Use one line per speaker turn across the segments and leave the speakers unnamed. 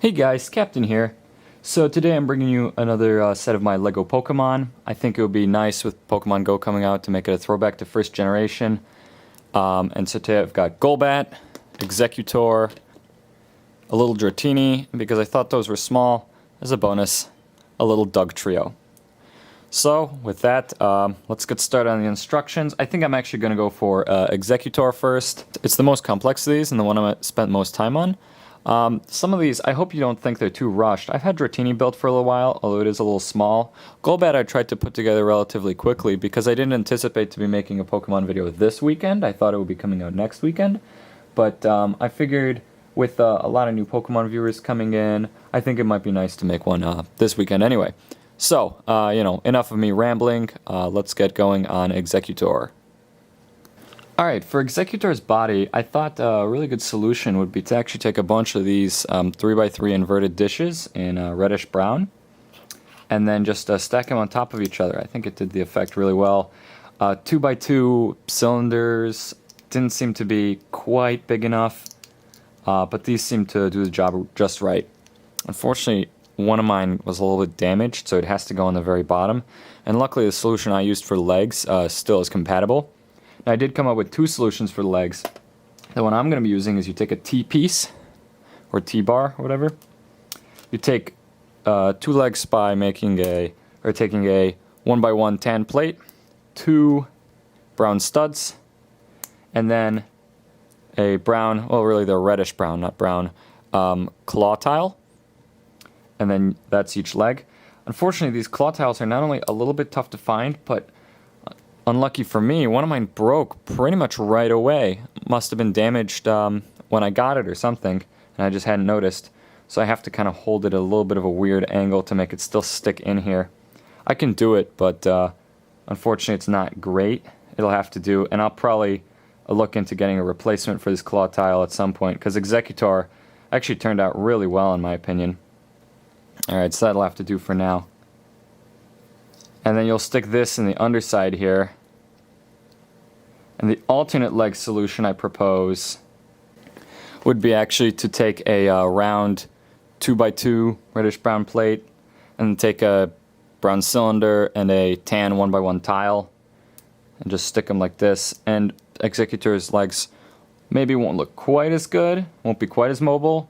Hey guys, Captain here. So today I'm bringing you another set of my Lego Pokemon. I think it would be nice with Pokemon Go coming out to make it a throwback to first generation. And so today I've got Golbat, Exeggutor, a little Dratini, because I thought those were small. As a bonus, a little Dugtrio. So with that, let's get started on the instructions. I think I'm actually going to go for Exeggutor first. It's the most complex of these and the one I spent most time on. Some of these, I hope you don't think they're too rushed. I've had Dratini built for a little while, although it is a little small. Golbat I tried to put together relatively quickly because I didn't anticipate to be making a Pokemon video this weekend. I thought it would be coming out next weekend. But I figured with a lot of new Pokemon viewers coming in, I think it might be nice to make one this weekend anyway. So, enough of me rambling. Let's get going on Exeggutor. Alright, for Exeggutor's body, I thought a really good solution would be to actually take a bunch of these 3x3 inverted dishes in reddish brown, and then just stack them on top of each other. I think it did the effect really well. 2x2 cylinders didn't seem to be quite big enough, but these seem to do the job just right. Unfortunately, one of mine was a little bit damaged, so it has to go on the very bottom, and luckily the solution I used for legs still is compatible. Now, I did come up with two solutions for the legs. The one I'm going to be using is you take a T-piece, or T-bar, or whatever. You take two legs by taking a 1x1 tan plate, two brown studs, and then a brown, well really they're reddish brown, not brown, claw tile. And then that's each leg. Unfortunately, these claw tiles are not only a little bit tough to find, but unlucky for me, one of mine broke pretty much right away. Must have been damaged when I got it or something, and I just hadn't noticed. So I have to kind of hold it at a little bit of a weird angle to make it still stick in here. I can do it, but unfortunately it's not great. It'll have to do, and I'll probably look into getting a replacement for this claw tile at some point, because Exeggutor actually turned out really well in my opinion. Alright, so that'll have to do for now. And then you'll stick this in the underside here. And the alternate leg solution I propose would be actually to take a round 2x2 reddish brown plate and take a brown cylinder and a tan 1x1 tile and just stick them like this. And Exeggutor's legs maybe won't look quite as good, won't be quite as mobile,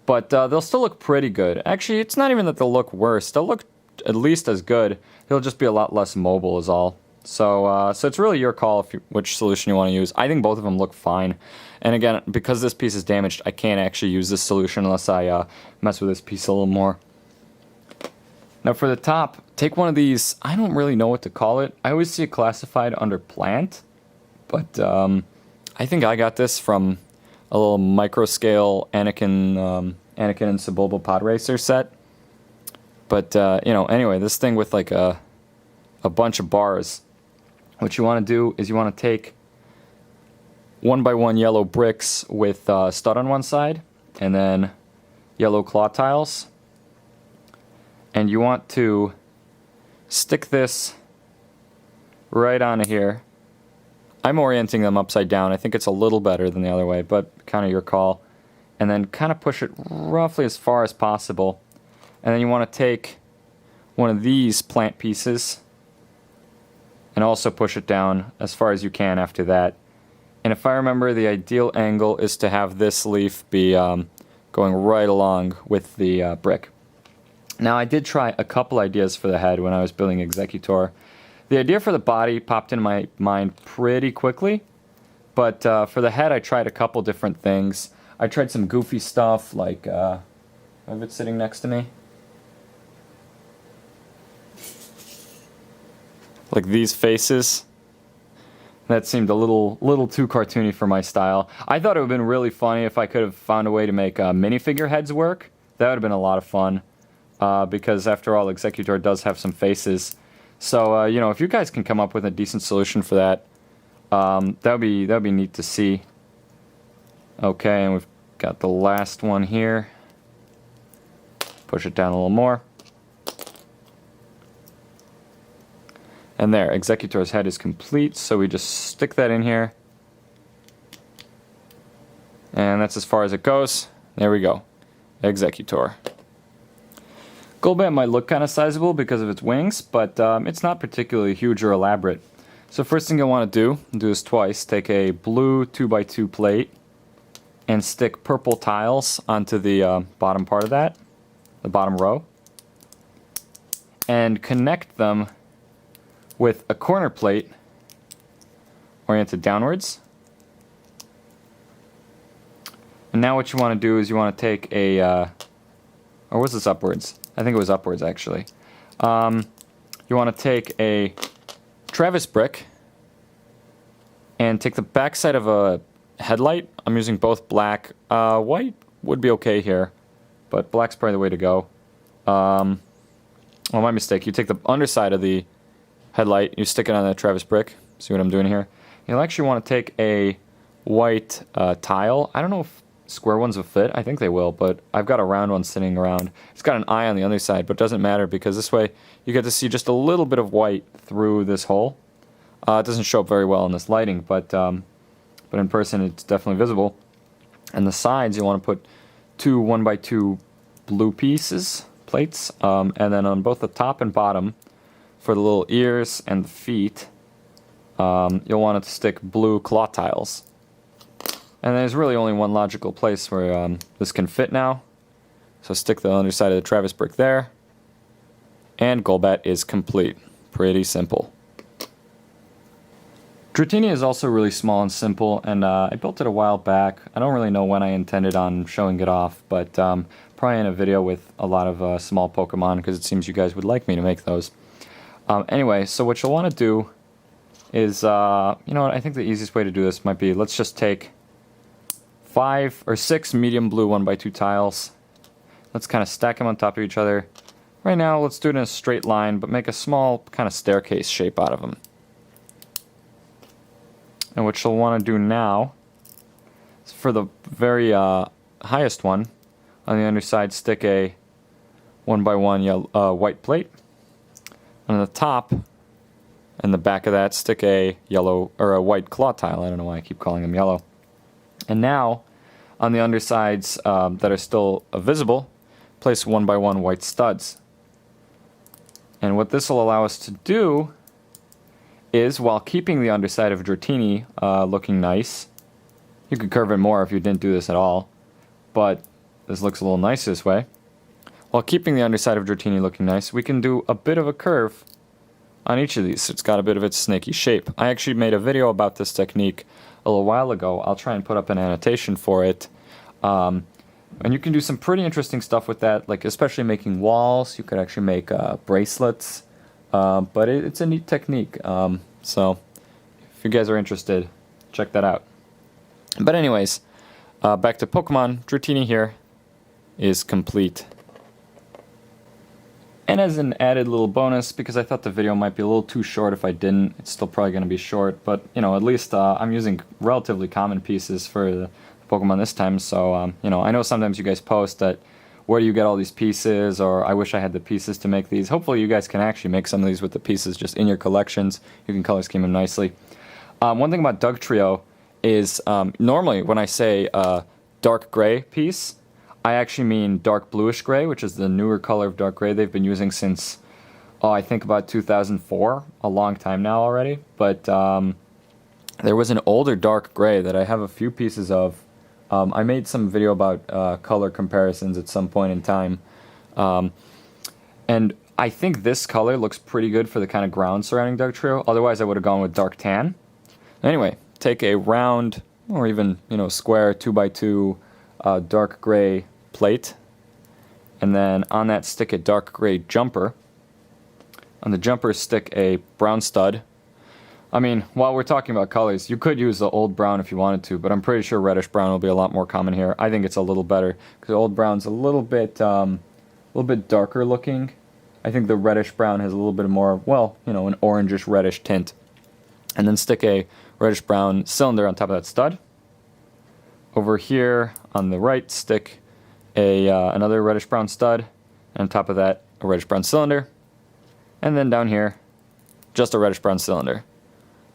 but they'll still look pretty good. Actually, it's not even that they'll look worse. They'll look at least as good. He'll just be a lot less mobile is all. So it's really your call which solution you want to use. I think both of them look fine. And again, because this piece is damaged, I can't actually use this solution unless I mess with this piece a little more. Now for the top, take one of these, I don't really know what to call it. I always see it classified under plant, but I think I got this from a little micro-scale Anakin and Sebulba Pod Racer set. But, anyway, this thing with like a bunch of bars, what you want to do is you want to take 1x1 yellow bricks with stud on one side, and then yellow claw tiles. And you want to stick this right onto here. I'm orienting them upside down. I think it's a little better than the other way, but kind of your call. And then kind of push it roughly as far as possible. And then you want to take one of these plant pieces and also push it down as far as you can after that. And if I remember, the ideal angle is to have this leaf be going right along with the brick. Now, I did try a couple ideas for the head when I was building Exeggutor. The idea for the body popped into my mind pretty quickly, but for the head I tried a couple different things. I tried some goofy stuff like, I have it sitting next to me. Like these faces. That seemed a little too cartoony for my style. I thought it would have been really funny if I could have found a way to make minifigure heads work. That would have been a lot of fun, because after all, Exeggutor does have some faces. So, if you guys can come up with a decent solution for that, that would be neat to see. Okay, and we've got the last one here. Push it down a little more. And there, Exeggutor's head is complete, so we just stick that in here. And that's as far as it goes. There we go. Exeggutor. Golbat might look kind of sizable because of its wings, but it's not particularly huge or elaborate. So first thing you'll want to do this twice, take a blue 2x2 plate and stick purple tiles onto the bottom part of that, the bottom row, and connect them with a corner plate oriented downwards. And now what you want to do is you want to take a, or was this upwards? I think it was upwards actually. You want to take a Travis brick and take the back side of a headlight. I'm using both black. White would be okay here, but black's probably the way to go. Well, my mistake. You take the underside of the headlight, you stick it on the Travis brick. See what I'm doing here? You'll actually want to take a white tile. I don't know if square ones will fit. I think they will, but I've got a round one sitting around. It's got an eye on the underside, but it doesn't matter because this way you get to see just a little bit of white through this hole. It doesn't show up very well in this lighting, but in person it's definitely visible. And the sides you want to put two 1x2 blue plates, and then on both the top and bottom for the little ears and the feet, you'll want to stick blue claw tiles. And there's really only one logical place where this can fit now. So stick the underside of the Travis brick there. And Golbat is complete. Pretty simple. Dratini is also really small and simple, and I built it a while back. I don't really know when I intended on showing it off, but probably in a video with a lot of small Pokemon, because it seems you guys would like me to make those. Anyway, so what you'll want to do is, you know what, I think the easiest way to do this might be, let's just take 5 or 6 medium blue 1x2 tiles. Let's kind of stack them on top of each other. Right now, let's do it in a straight line, but make a small kind of staircase shape out of them. And what you'll want to do now is for the very highest one, on the underside, stick a 1x1 white plate. On the top and the back of that, stick a yellow or a white claw tile. I don't know why I keep calling them yellow. And now, on the undersides that are still visible, place 1x1 white studs. And what this will allow us to do is, while keeping the underside of Dratini looking nice, you could curve it more if you didn't do this at all, but this looks a little nice this way. While keeping the underside of Dratini looking nice, we can do a bit of a curve on each of these. It's got a bit of its snaky shape. I actually made a video about this technique a little while ago. I'll try and put up an annotation for it. And you can do some pretty interesting stuff with that, like especially making walls. You could actually make bracelets. But it's a neat technique. So if you guys are interested, check that out. But anyways, back to Pokemon. Dratini here is complete. And as an added little bonus, because I thought the video might be a little too short if I didn't, it's still probably going to be short, but, you know, at least I'm using relatively common pieces for the Pokemon this time, so, you know, I know sometimes you guys post that, where do you get all these pieces, or I wish I had the pieces to make these. Hopefully you guys can actually make some of these with the pieces just in your collections. You can color scheme them nicely. One thing about Dugtrio is, normally when I say dark gray piece, I actually mean dark bluish gray, which is the newer color of dark gray they've been using since, I think about 2004, a long time now already. But there was an older dark gray that I have a few pieces of. I made some video about color comparisons at some point in time. And I think this color looks pretty good for the kind of ground surrounding Dugtrio. Otherwise, I would have gone with dark tan. Anyway, take a round, or even, you know, square 2x2 dark gray plate, and then on that stick a dark gray jumper. On the jumper stick a brown stud. I mean, while we're talking about colors, you could use the old brown if you wanted to, but I'm pretty sure reddish brown will be a lot more common here. I think it's a little better because old brown's a little bit darker looking. I think the reddish brown has a little bit more, well, you know, an orangish reddish tint. And then stick a reddish brown cylinder on top of that stud. Over here on the right, stick another reddish brown stud, and on top of that, a reddish brown cylinder. And then down here, just a reddish brown cylinder.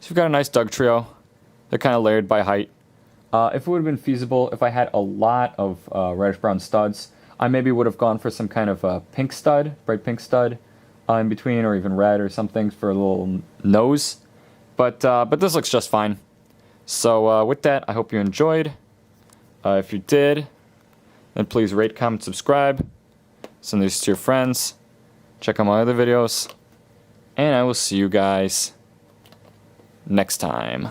So you've got a nice Dugtrio. They're kind of layered by height. If it would have been feasible, if I had a lot of reddish brown studs, I maybe would have gone for some kind of pink stud, bright pink stud in between, or even red or something for a little nose. But this looks just fine. So with that, I hope you enjoyed. If you did, then please rate, comment, subscribe. Send these to your friends. Check out my other videos. And I will see you guys next time.